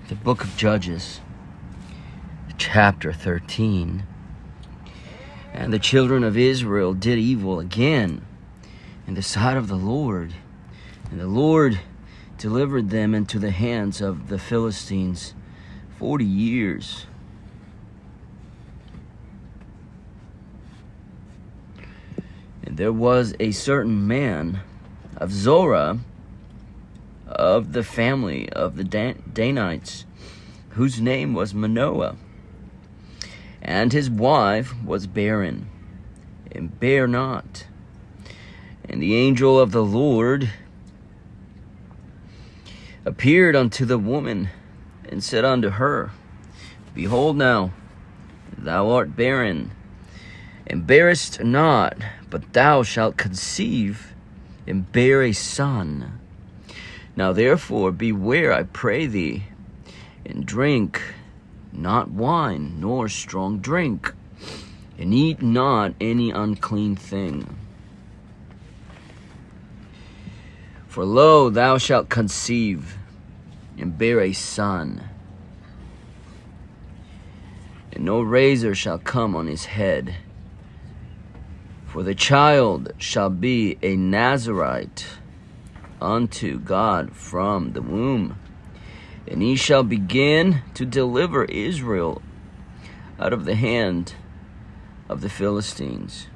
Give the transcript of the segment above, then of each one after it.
The book of Judges, chapter 13. And the children of Israel did evil again in the sight of the Lord. And the Lord delivered them into the hands of the Philistines 40 years. And there was a certain man of Zorah, of the family of the Danites, whose name was Manoah. And his wife was barren, and bare not. And the angel of the Lord appeared unto the woman, and said unto her, Behold now, thou art barren, and bearest not, but thou shalt conceive, and bear a son. Now therefore beware, I pray thee, and drink not wine, nor strong drink, and eat not any unclean thing. For lo, thou shalt conceive, and bear a son, and no razor shall come on his head. For the child shall be a Nazarite unto God from the womb, and he shall begin to deliver Israel out of the hand of the Philistines.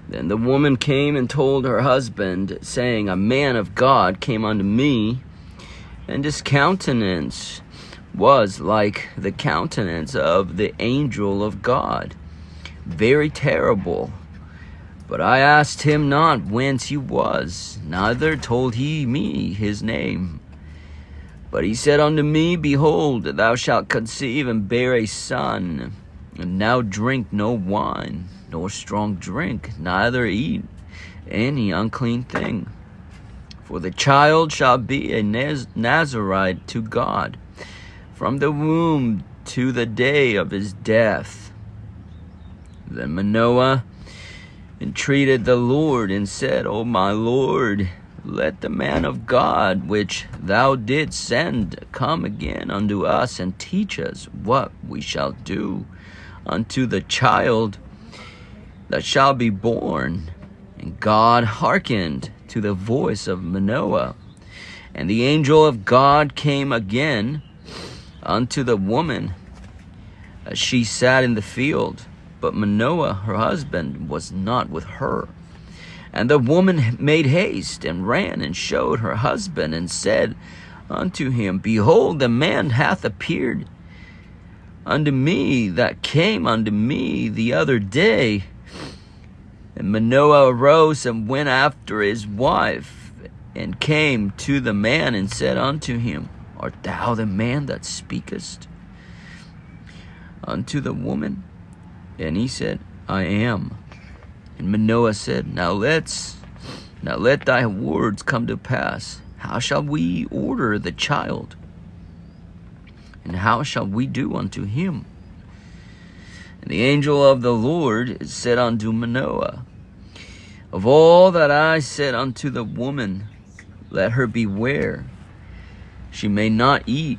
Then the woman came and told her husband, saying, A man of God came unto me, and his countenance was like the countenance of the angel of God, very terrible. But I asked him not whence he was, neither told he me his name. But he said unto me, Behold, thou shalt conceive and bear a son, and now drink no wine, nor strong drink, neither eat any unclean thing. For the child shall be a Nazarite to God from the womb to the day of his death. Then Manoah entreated the Lord, and said, O my Lord, let the man of God which thou didst send come again unto us, and teach us what we shall do unto the child that shall be born. And God hearkened to the voice of Manoah. And the angel of God came again unto the woman as she sat in the field. But Manoah, her husband, was not with her. And the woman made haste, and ran, and showed her husband, and said unto him, Behold, the man hath appeared unto me that came unto me the other day. And Manoah arose and went after his wife, and came to the man, and said unto him, Art thou the man that speakest unto the woman? And he said, I am. And Manoah said, Now let thy words come to pass. How shall we order the child? And how shall we do unto him? And the angel of the Lord said unto Manoah, Of all that I said unto the woman, let her beware. She may not eat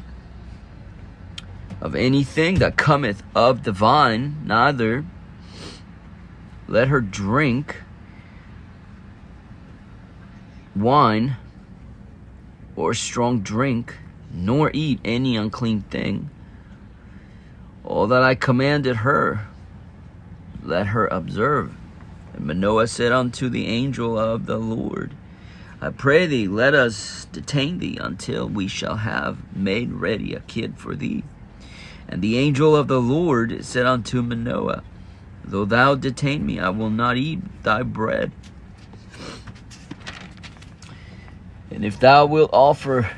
of anything that cometh of the vine, neither let her drink wine or strong drink, nor eat any unclean thing. All that I commanded her, let her observe. And Manoah said unto the angel of the Lord, I pray thee, let us detain thee until we shall have made ready a kid for thee. And the angel of the Lord said unto Manoah, Though thou detain me, I will not eat thy bread. And if thou wilt offer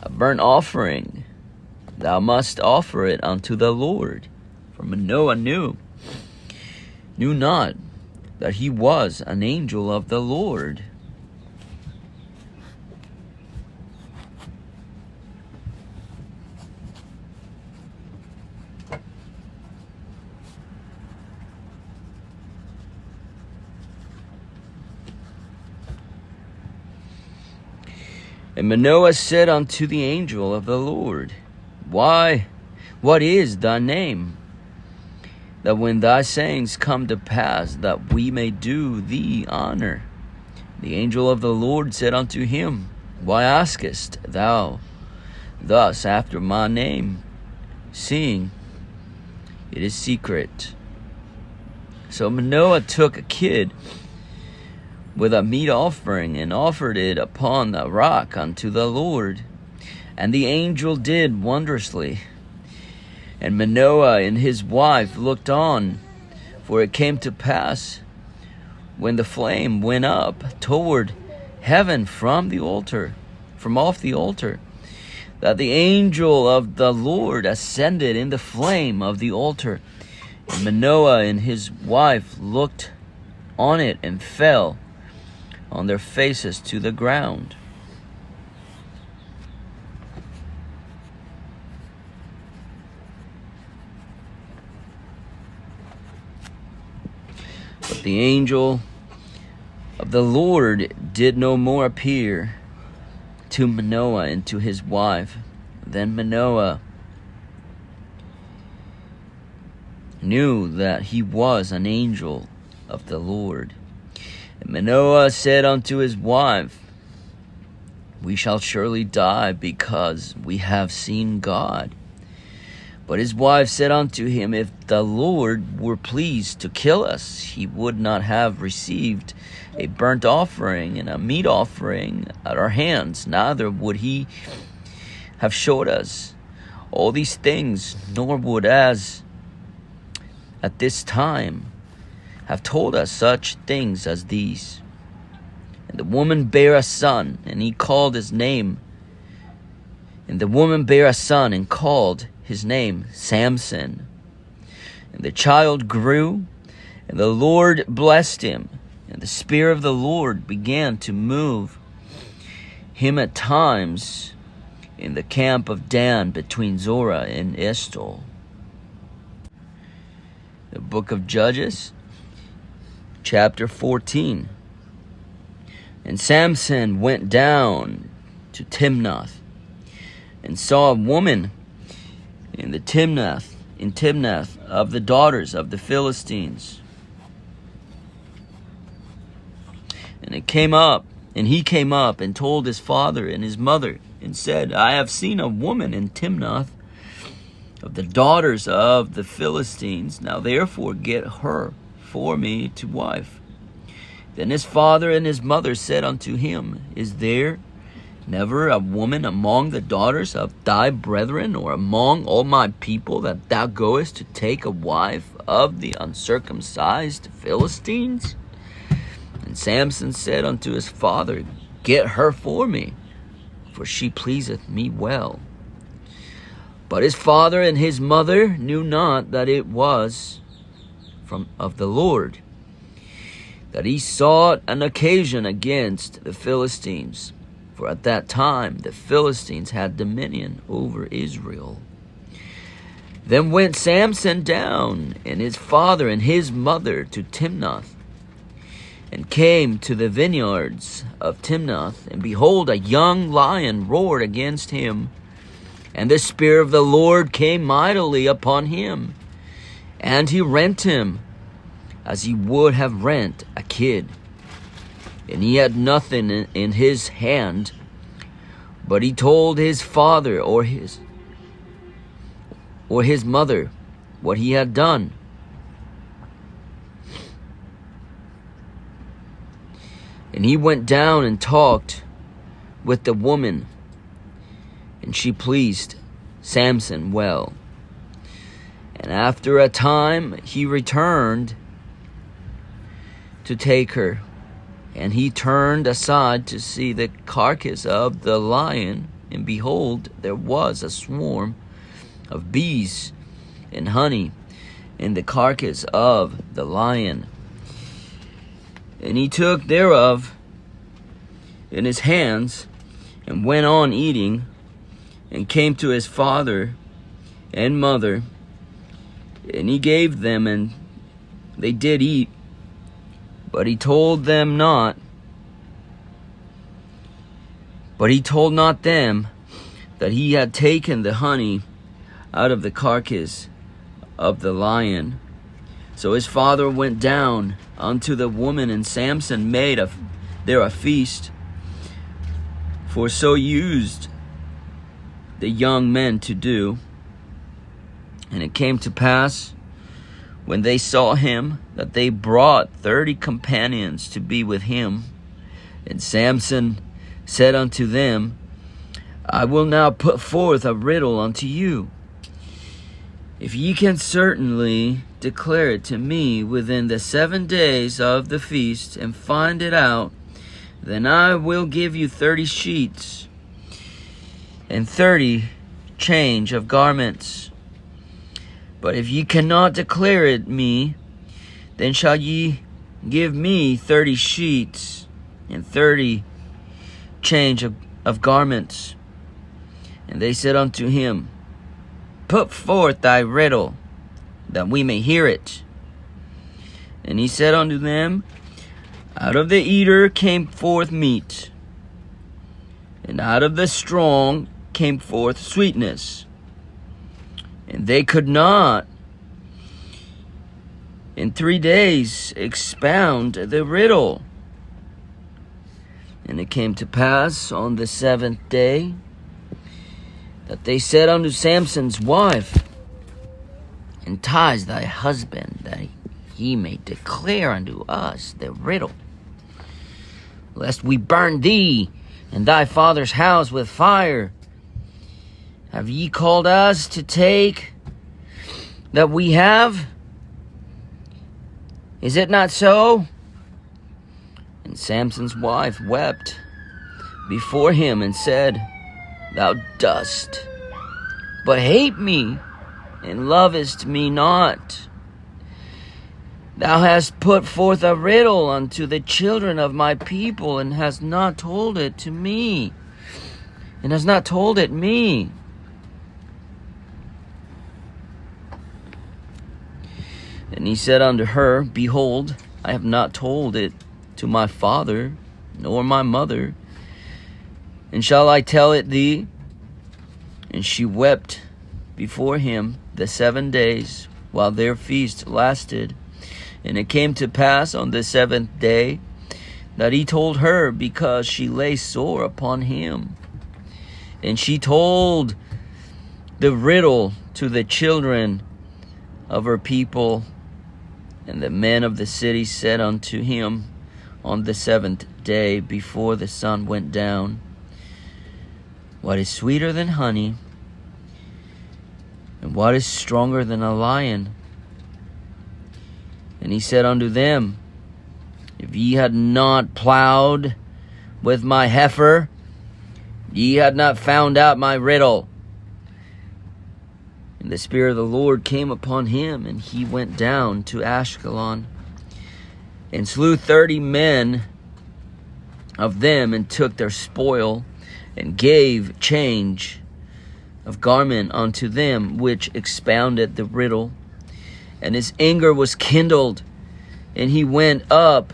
a burnt offering, thou must offer it unto the Lord. For Manoah knew not that he was an angel of the Lord. And Manoah said unto the angel of the Lord, Why, what is thy name? That when thy sayings come to pass, that we may do thee honor. The angel of the Lord said unto him, Why askest thou thus after my name, seeing it is secret? So Manoah took a kid with a meat offering, and offered it upon the rock unto the Lord. And the angel did wondrously. And Manoah and his wife looked on, for it came to pass, when the flame went up toward heaven from off the altar, that the angel of the Lord ascended in the flame of the altar. And Manoah and his wife looked on it, and fell on their faces to the ground. But the angel of the Lord did no more appear to Manoah and to his wife. Then Manoah knew that he was an angel of the Lord. And Manoah said unto his wife, We shall surely die, because we have seen God. But his wife said unto him, If the Lord were pleased to kill us, he would not have received a burnt offering and a meat offering at our hands, neither would he have showed us all these things, nor would as at this time have told us such things as these. And the woman bare a son, and he called his name. And the woman bare a son, and called his name Samson. And the child grew, and the Lord blessed him. And the Spirit of the Lord began to move him at times in the camp of Dan, between Zorah and Eshtaol. The book of Judges, chapter 14. And Samson went down to Timnath, and saw a woman in Timnath of the daughters of the Philistines. And he came up and told his father and his mother, and said, I have seen a woman in Timnath of the daughters of the Philistines. Now therefore get her for me to wife. Then his father and his mother said unto him, Is there never a woman among the daughters of thy brethren, or among all my people, that thou goest to take a wife of the uncircumcised Philistines? And Samson said unto his father, Get her for me, for she pleaseth me well. But his father and his mother knew not that it was of the Lord, that he sought an occasion against the Philistines. For at that time the Philistines had dominion over Israel. Then went Samson down, and his father and his mother, to Timnath, and came to the vineyards of Timnath. And behold, a young lion roared against him, and the Spirit of the Lord came mightily upon him, and he rent him as he would have rent a kid. And he had nothing in his hand, but he told his father or his mother what he had done. And he went down and talked with the woman, and she pleased Samson well. And after a time he returned to take her. And he turned aside to see the carcass of the lion, and behold, there was a swarm of bees and honey in the carcass of the lion. And he took thereof in his hands, and went on eating, and came to his father and mother, and he gave them, and they did eat. But he told them not But he told not them that he had taken the honey out of the carcass of the lion. So his father went down unto the woman, and Samson made there a feast. For so used the young men to do. And it came to pass, when they saw him, that they brought 30 companions to be with him. And Samson said unto them, I will now put forth a riddle unto you. If ye can certainly declare it to me within the 7 days of the feast, and find it out, then I will give you 30 sheets and 30 change of garments. But if ye cannot declare it me, then shall ye give me 30 sheets and 30 change of garments. And they said unto him, Put forth thy riddle, that we may hear it. And he said unto them, Out of the eater came forth meat, and out of the strong came forth sweetness. And they could not in 3 days expound the riddle. And it came to pass on the 7th day that they said unto Samson's wife, Entice thy husband, that he may declare unto us the riddle, lest we burn thee and thy father's house with fire. Have ye called us to take that we have? Is it not so? And Samson's wife wept before him and said, Thou dost but hate me, and lovest me not. Thou hast put forth a riddle unto the children of my people, and hast not told it to me, and hast not told it me. And he said unto her, Behold, I have not told it to my father, nor my mother, and shall I tell it thee? And she wept before him the 7 days, while their feast lasted. And it came to pass on the 7th day, that he told her, because she lay sore upon him. And she told the riddle to the children of her people. And the men of the city said unto him on the 7th day, before the sun went down, What is sweeter than honey, and what is stronger than a lion? And he said unto them, If ye had not plowed with my heifer, ye had not found out my riddle. And the Spirit of the Lord came upon him, and he went down to Ashkelon, and slew 30 men of them, and took their spoil, and gave change of garment unto them which expounded the riddle. And his anger was kindled, and he went up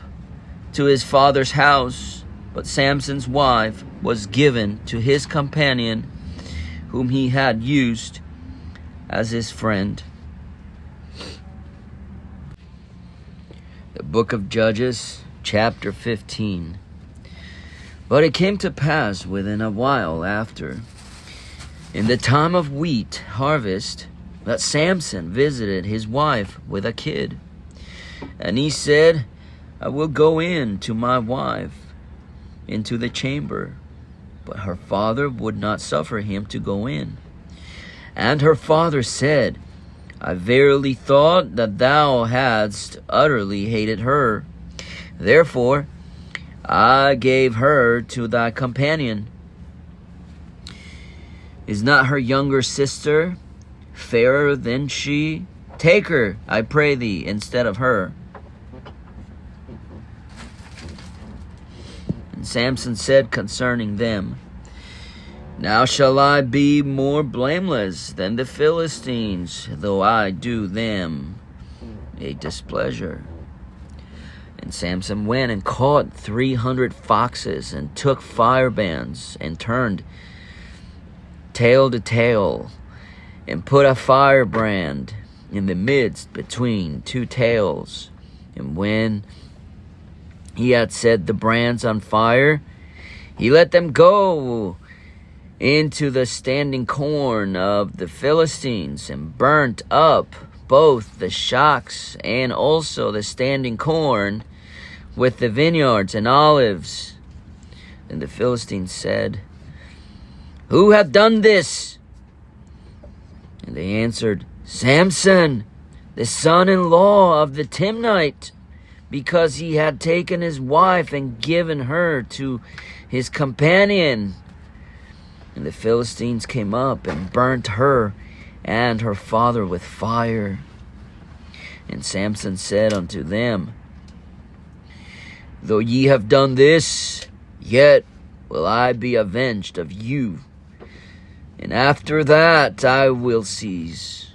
to his father's house. But Samson's wife was given to his companion, whom he had used as his friend. The book of Judges, chapter 15. But it came to pass within a while after, in the time of wheat harvest, that Samson visited his wife with a kid. And he said, I will go in to my wife into the chamber. But her father would not suffer him to go in. And her father said, I verily thought that thou hadst utterly hated her. Therefore I gave her to thy companion. Is not her younger sister fairer than she? Take her, I pray thee, instead of her. And Samson said concerning them, Now shall I be more blameless than the Philistines, though I do them a displeasure. And Samson went and caught 300 foxes, and took firebands, and turned tail to tail, and put a firebrand in the midst between two tails. And when he had set the brands on fire, he let them go into the standing corn of the Philistines, and burnt up both the shocks and also the standing corn with the vineyards and olives. And the Philistines said, "Who hath done this?" And they answered, "Samson, the son-in-law of the Timnite, because he had taken his wife and given her to his companion." And the Philistines came up and burnt her and her father with fire. And Samson said unto them, "Though ye have done this, yet will I be avenged of you, and after that I will cease."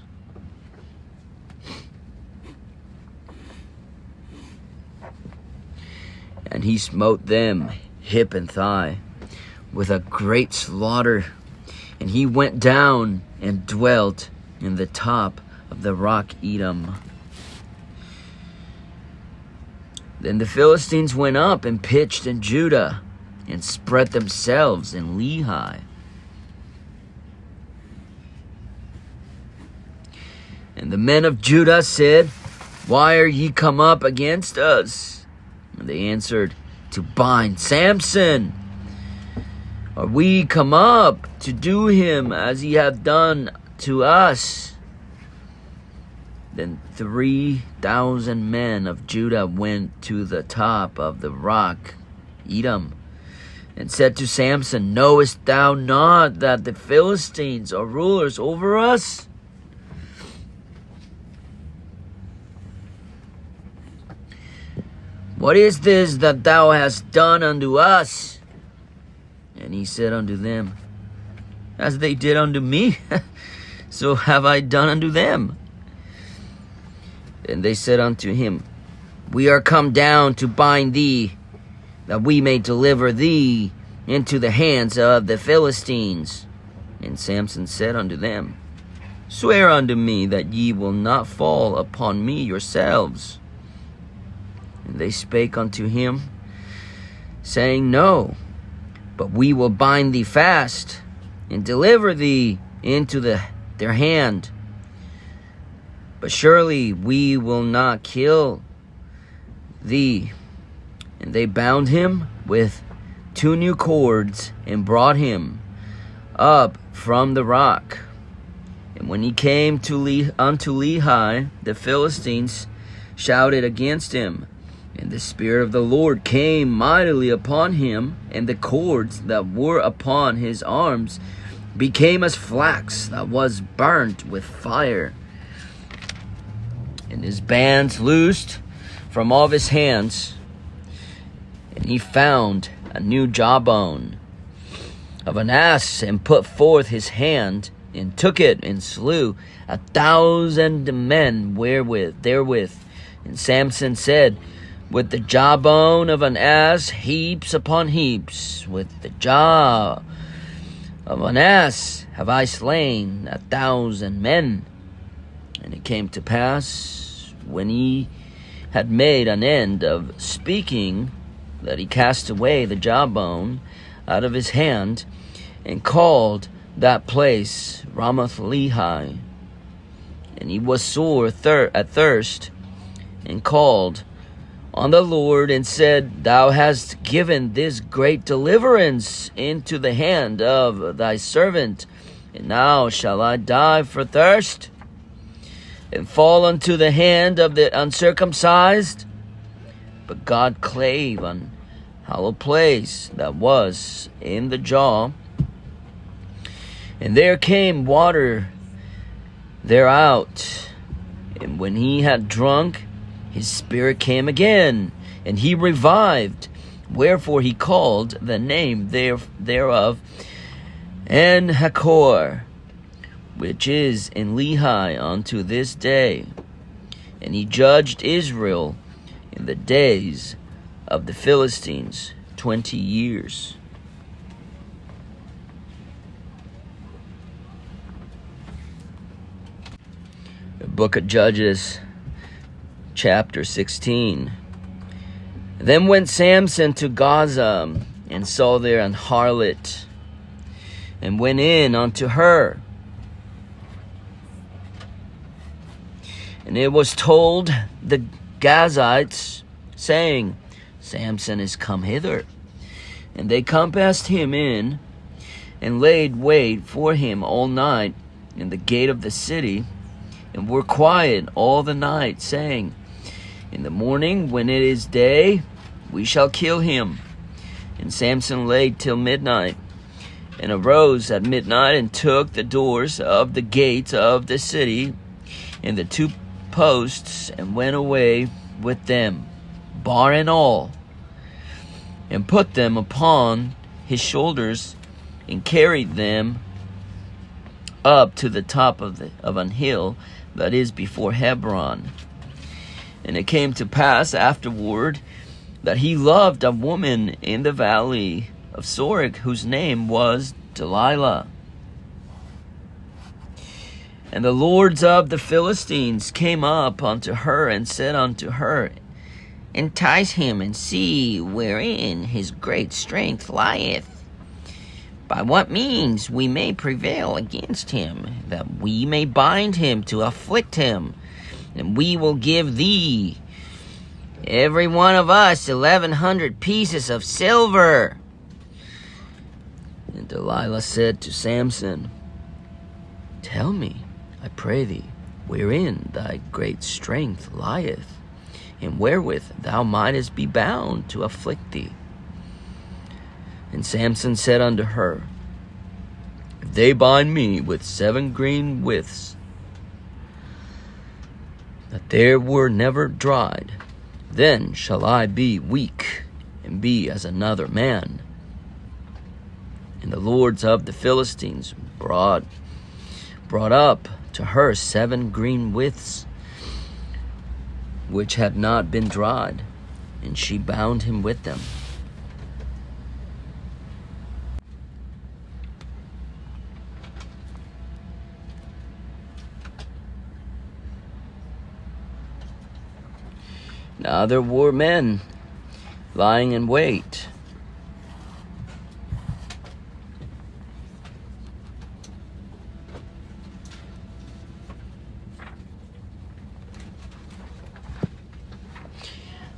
And he smote them hip and thigh with a great slaughter. And he went down and dwelt in the top of the rock Edom. Then the Philistines went up and pitched in Judah, and spread themselves in Lehi. And the men of Judah said, "Why are ye come up against us?" And they answered, "To bind Samson. Are we come up to do him as ye have done to us?" Then 3,000 men of Judah went to the top of the rock Edom, and said to Samson, "Knowest thou not that the Philistines are rulers over us?" "What is this that thou hast done unto us?" And he said unto them, "As they did unto me, so have I done unto them." And they said unto him, "We are come down to bind thee, that we may deliver thee into the hands of the Philistines." And Samson said unto them, "Swear unto me that ye will not fall upon me yourselves." And they spake unto him, saying, "No, but we will bind thee fast, and deliver thee into their hand. But surely we will not kill thee." And they bound him with 2 new cords, and brought him up from the rock. And when he came unto Lehi, the Philistines shouted against him. And the Spirit of the Lord came mightily upon him, and the cords that were upon his arms became as flax that was burnt with fire. And his bands loosed from off his hands, and he found a new jawbone of an ass, and put forth his hand, and took it, and slew 1,000 men therewith. And Samson said, "With the jawbone of an ass, heaps upon heaps, with the jaw of an ass have I slain 1,000 men." And it came to pass, when he had made an end of speaking, that he cast away the jawbone out of his hand, and called that place Ramath Lehi. And he was sore athirst, and called on the Lord, and said, "Thou hast given this great deliverance into the hand of thy servant, and now shall I die for thirst, and fall unto the hand of the uncircumcised?" But God clave an hollow place that was in the jaw, and there came water thereout. And when he had drunk, his spirit came again, and he revived. Wherefore he called the name thereof En-Hakkore, which is in Lehi unto this day. And he judged Israel in the days of the Philistines 20 years. The book of Judges, chapter 16. Then went Samson to Gaza, and saw there an harlot, and went in unto her. And it was told the Gazites, saying, Samson is come hither. And they compassed him in, and laid wait for him all night in the gate of the city, and were quiet all the night, saying, in the morning, when it is day, we shall kill him. And Samson lay till midnight, and arose at midnight, and took the doors of the gates of the city, and the two posts, and went away with them, bar and all, and put them upon his shoulders, and carried them up to the top of an hill that is before Hebron. And it came to pass afterward that he loved a woman in the valley of Sorek, whose name was Delilah. And the lords of the Philistines came up unto her, and said unto her, entice him, and see wherein his great strength lieth, by what means we may prevail against him, that we may bind him to afflict him, and we will give thee, every one of us, 1,100 pieces of silver. And Delilah said to Samson, tell me, I pray thee, wherein thy great strength lieth, and wherewith thou mightest be bound to afflict thee. And Samson said unto her, if they bind me with 7 green withs, that there were never dried, then shall I be weak, and be as another man. And the lords of the Philistines brought up to her 7 green withs, which had not been dried, and she bound him with them. Now there were men lying in wait,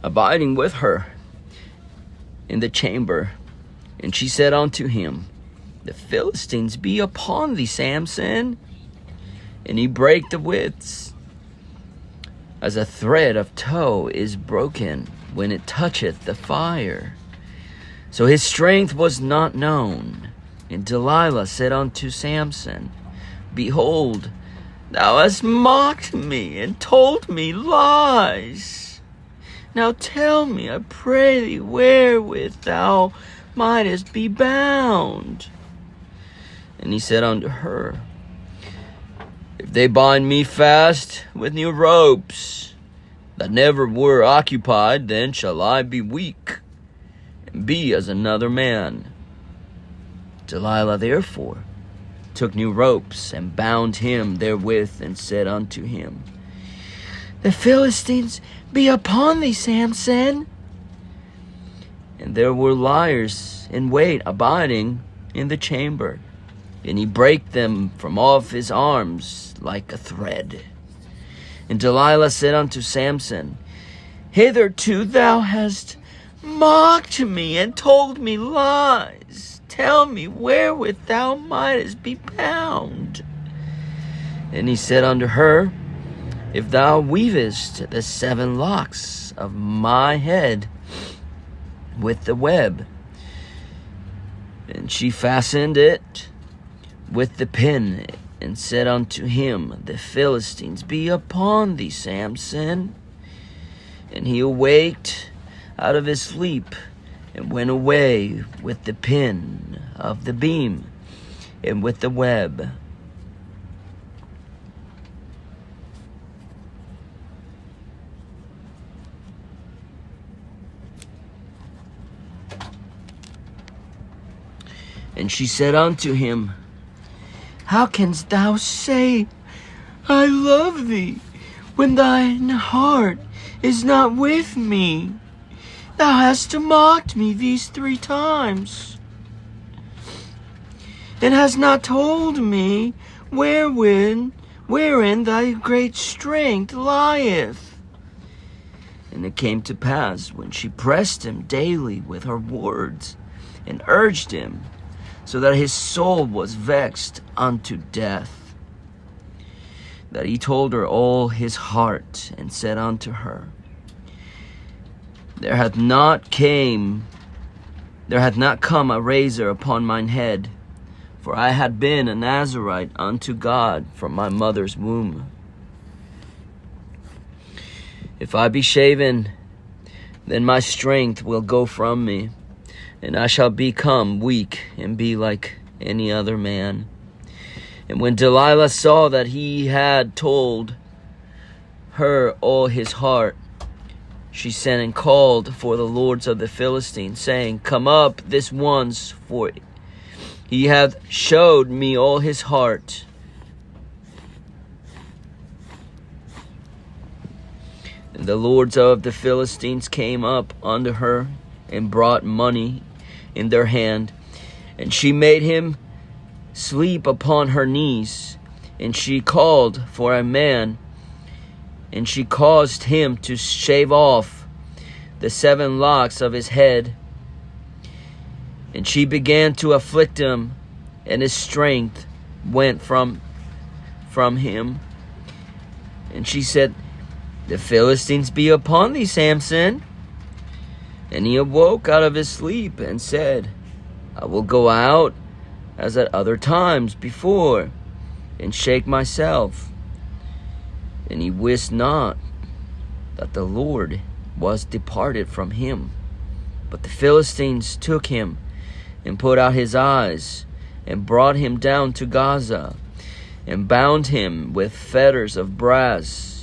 abiding with her in the chamber. And she said unto him, the Philistines be upon thee, Samson. And he brake the withs, as a thread of tow is broken when it toucheth the fire. So his strength was not known. And Delilah said unto Samson, behold, thou hast mocked me, and told me lies. Now tell me, I pray thee, wherewith thou mightest be bound. And he said unto her, if they bind me fast with new ropes that never were occupied, then shall I be weak, and be as another man. Delilah therefore took new ropes, and bound him therewith, and said unto him, the Philistines be upon thee, Samson. And there were liers in wait, abiding in the chamber. And he brake them from off his arms like a thread. And Delilah said unto Samson, hitherto thou hast mocked me, and told me lies. Tell me wherewith thou mightest be bound. And he said unto her, if thou weavest the 7 locks of my head with the web. And she fastened it with the pin, and said unto him, the Philistines be upon thee, Samson. And he awaked out of his sleep, and went away with the pin of the beam, and with the web. And she said unto him, How canst thou say, I love thee, when thine heart is not with me? Thou hast mocked me these 3 times, and hast not told me wherein thy great strength lieth. And it came to pass, when she pressed him daily with her words, and urged him, so that his soul was vexed unto death, that he told her all his heart, and said unto her, There hath not come a razor upon mine head, for I had been a Nazarite unto God from my mother's womb. If I be shaven, then my strength will go from me, and I shall become weak and be like any other man. And when Delilah saw that he had told her all his heart, she sent and called for the lords of the Philistines, saying, Come up this once, for he hath showed me all his heart. And the lords of the Philistines came up unto her, and brought money in their hand, and she made him sleep upon her knees. And she called for a man, and she caused him to shave off the 7 locks of his head. And she began to afflict him, and his strength went from him. And she said, The Philistines be upon thee, Samson. And he awoke out of his sleep, and said, I will go out as at other times before, and shake myself. And he wist not that the Lord was departed from him. But the Philistines took him, and put out his eyes, and brought him down to Gaza, and bound him with fetters of brass.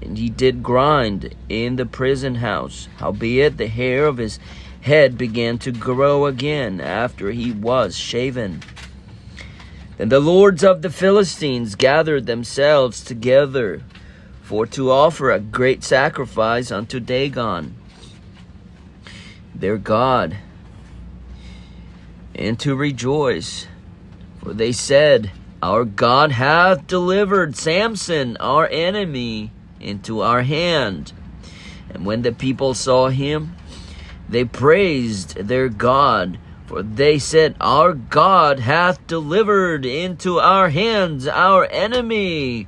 And he did grind in the prison house. Howbeit the hair of his head began to grow again after he was shaven. Then the lords of the Philistines gathered themselves together for to offer a great sacrifice unto Dagon, their god, and to rejoice. For they said, Our God hath delivered Samson, our enemy, into our hand. And when the people saw him, they praised their God. For they said, Our God hath delivered into our hands our enemy,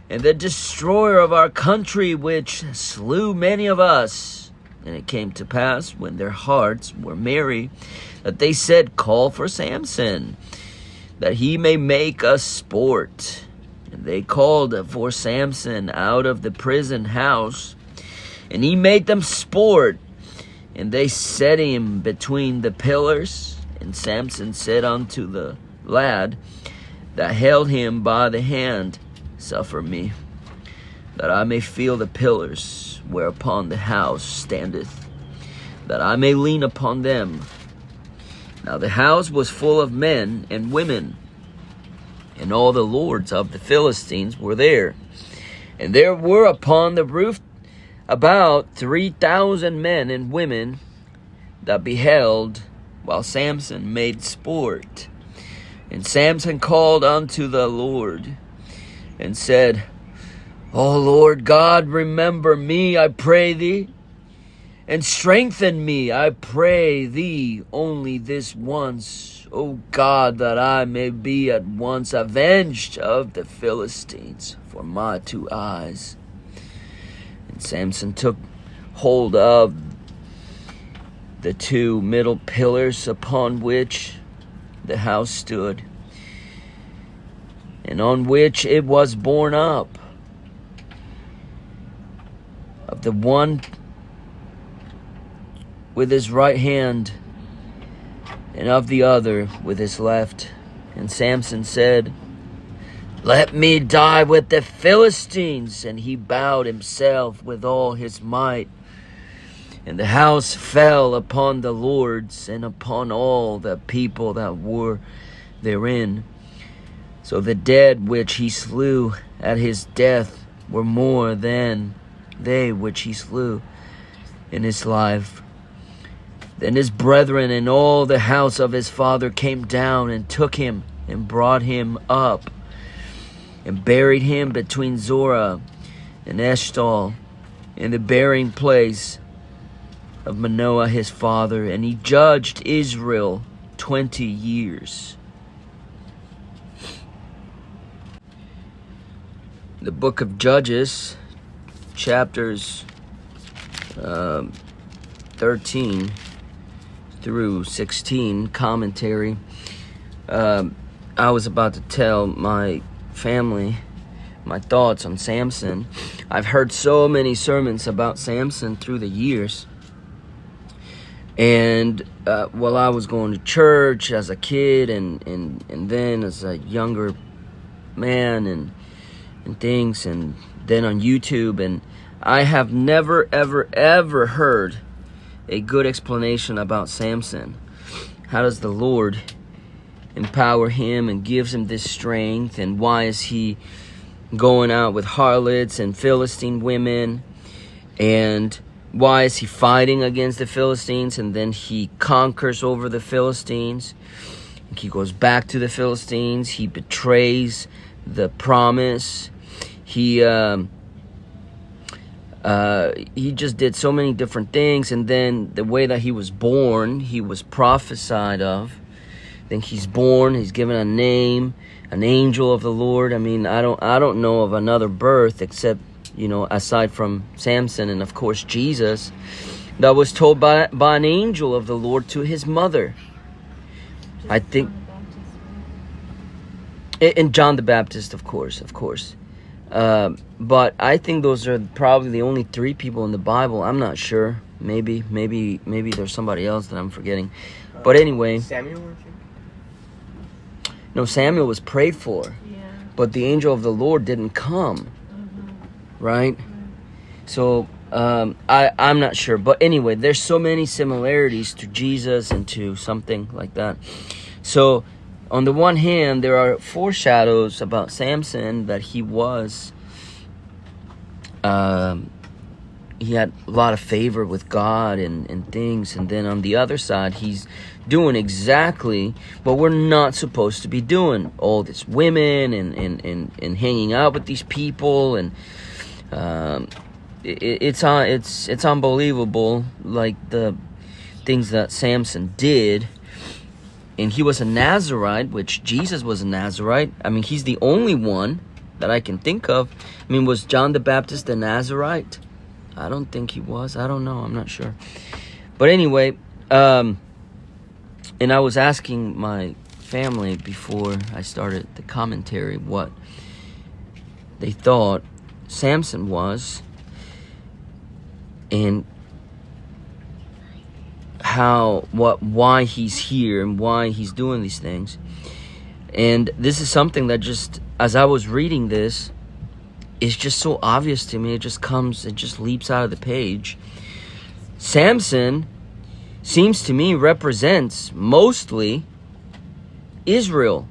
and the destroyer of our country, which slew many of us. And it came to pass, when their hearts were merry, that they said, Call for Samson, that he may make us sport. And they called for Samson out of the prison house, and he made them sport. And they set him between the pillars. And Samson said unto the lad that held him by the hand, Suffer me, that I may feel the pillars whereupon the house standeth, that I may lean upon them. Now the house was full of men and women, and all the lords of the Philistines were there. And there were upon the roof about 3,000 men and women that beheld while Samson made sport. And Samson called unto the Lord, and said, O Lord God, remember me, I pray thee, and strengthen me, I pray thee, only this once, O God, that I may be at once avenged of the Philistines for my 2 eyes. And Samson took hold of the 2 middle pillars upon which the house stood, and on which it was borne up, of the one with his right hand, and of the other with his left. And Samson said, Let me die with the Philistines. And he bowed himself with all his might, And the house fell upon the lords and upon all the people that were therein. So the dead which he slew at his death were more than they which he slew in his life. Then his brethren and all the house of his father came down and took him and brought him up and buried him between Zorah and Eshtaol in the burying place of Manoah his father, and he judged Israel 20 years. The book of Judges, chapters 13 through 16, commentary. I was about to tell my family my thoughts on Samson. I've heard so many sermons about Samson through the years. And while I was going to church as a kid and then as a younger man and things, and then on YouTube, and I have never, ever heard a good explanation about Samson. How does the Lord empower him and gives him this strength, and why is he going out with harlots and Philistine women, and why is he fighting against the Philistines, and then he conquers over the Philistines? He goes back to the Philistines. He betrays the promise. He just did so many different things, and then the way that he was born, he was prophesied of. Then he's born, he's given a name, an angel of the Lord. I mean, I don't know of another birth except, aside from Samson and of course Jesus, that was told by an angel of the Lord to his mother. I think, and John the Baptist, of course. But I think those are probably the only 3 people in the Bible. I'm not sure. Maybe there's somebody else that I'm forgetting. But anyway, Samuel, no, Samuel was prayed for, but the angel of the Lord didn't come, right? So I'm not sure. But anyway, there's so many similarities to Jesus and to something like that. So on the one hand, there are foreshadows about Samson that he was, he had a lot of favor with God and things. And then on the other side, he's doing exactly what we're not supposed to be doing. All these women and hanging out with these people. And it's unbelievable, like the things that Samson did. And he was a Nazirite, which Jesus was a Nazirite. I mean, he's the only one that I can think of. I mean, was John the Baptist a Nazirite? I don't think he was. I don't know. I'm not sure. But anyway, and I was asking my family before I started the commentary what they thought Samson was, and why he's here and why he's doing these things. And this is something that just, as I was reading this, it's just so obvious to me. It just leaps out of the page. Samson seems to me represents mostly Israel,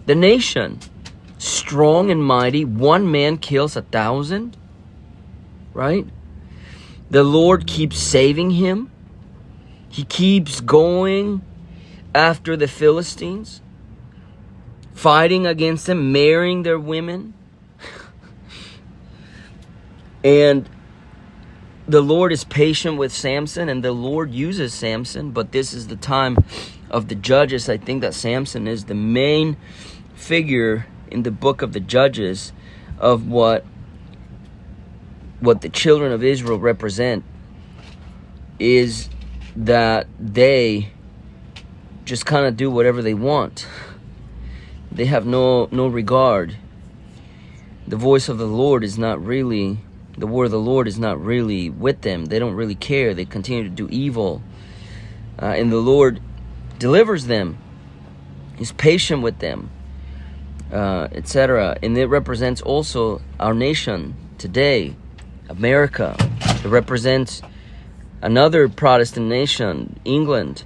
the nation, strong and mighty. One man kills 1,000, right? The Lord keeps saving him. He keeps going after the Philistines, fighting against them, marrying their women. And the Lord is patient with Samson, and the Lord uses Samson. But this is the time of the Judges. I think that Samson is the main figure in the book of the Judges of what the children of Israel represent, is that they just kind of do whatever they want. They have no regard. The voice of the Lord is not really, the word of the Lord is not really with them. They don't really care. They continue to do evil. And the Lord delivers them. He's patient with them, etc. And it represents also our nation today, America. It represents another Protestant nation, England.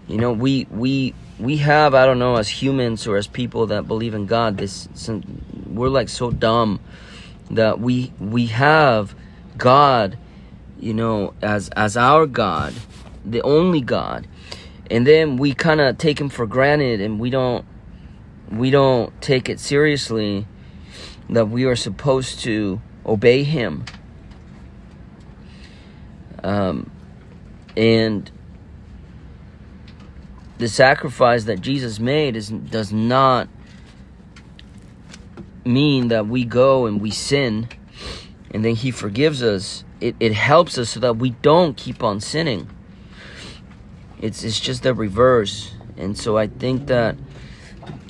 You know, we have, I don't know, as humans or as people that believe in God, we're like so dumb that we have God, you know, as our God, the only God, and then we kind of take him for granted, and we don't take it seriously that we are supposed to obey him. And the sacrifice that Jesus made does not mean that we go and we sin and then he forgives us. It helps us so that we don't keep on sinning. It's just the reverse. And so I think that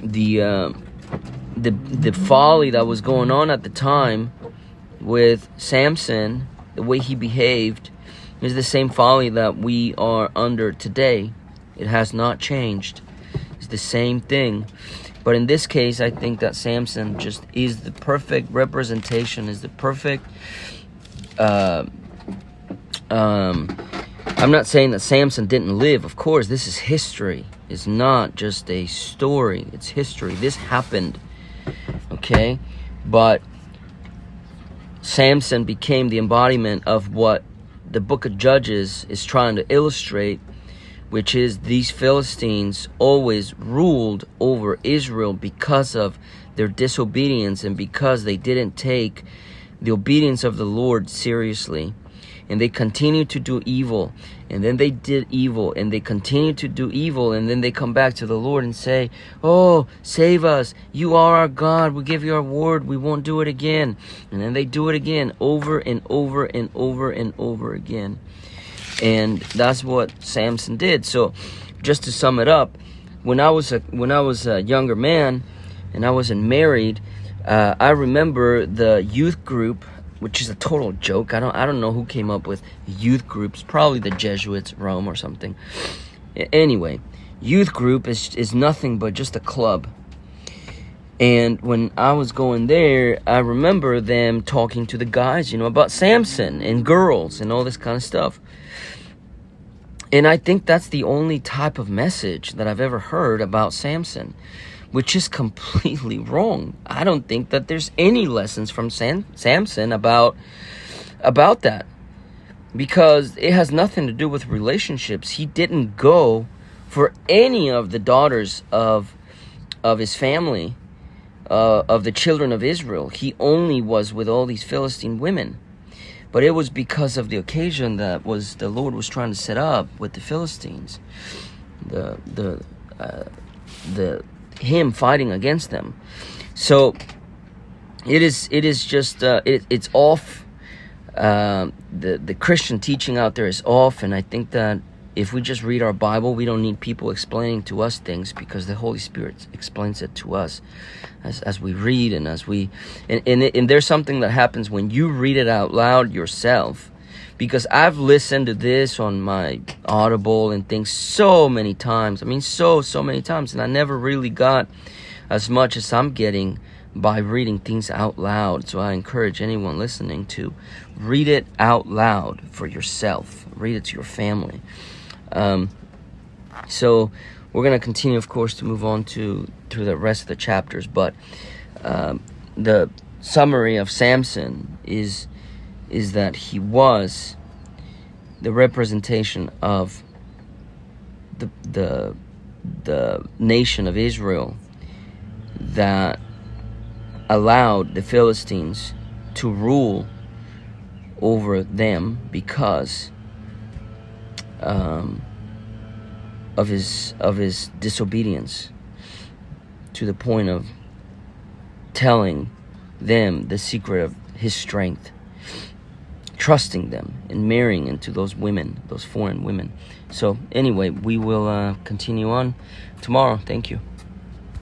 the folly that was going on at the time with Samson, the way he behaved, is the same folly that we are under today. It has not changed. It's the same thing. But in this case, I think that Samson just is the perfect representation, is the perfect... I'm not saying that Samson didn't live. Of course, this is history. It's not just a story. It's history. This happened. Okay? But Samson became the embodiment of what the book of Judges is trying to illustrate, which is these Philistines always ruled over Israel because of their disobedience and because they didn't take the obedience of the Lord seriously. And they continued to do evil. And then they did evil. And they continued to do evil. And then they come back to the Lord and say, "Oh, save us. You are our God. We give you our word. We won't do it again." And then they do it again over and over and over and over again. And that's what Samson did. So just to sum it up, when I was a younger man and I wasn't married, I remember the youth group, which is a total joke. I don't know who came up with youth groups. Probably the Jesuits, Rome or something. Anyway, youth group is nothing but just a club. And when I was going there, I remember them talking to the guys, you know, about Samson and girls and all this kind of stuff. And I think that's the only type of message that I've ever heard about Samson, which is completely wrong. I don't think that there's any lessons from Samson about that, because it has nothing to do with relationships. He didn't go for any of the daughters of his family, of the children of Israel. He only was with all these Philistine women. But it was because of the occasion that the Lord was trying to set up with the Philistines, him fighting against them. So it is just it's off. The Christian teaching out there is off, and I think that if we just read our Bible, we don't need people explaining to us things, because the Holy Spirit explains it to us as we read and as we... And there's something that happens when you read it out loud yourself, because I've listened to this on my Audible and things so many times. I mean, so many times, and I never really got as much as I'm getting by reading things out loud. So I encourage anyone listening to read it out loud for yourself. Read it to your family. So we're going to continue, of course, to move on through the rest of the chapters. But the summary of Samson is that he was the representation of the nation of Israel that allowed the Philistines to rule over them because of his disobedience, to the point of telling them the secret of his strength, trusting them and marrying into those women, those foreign women. So anyway, we will continue on tomorrow. Thank you.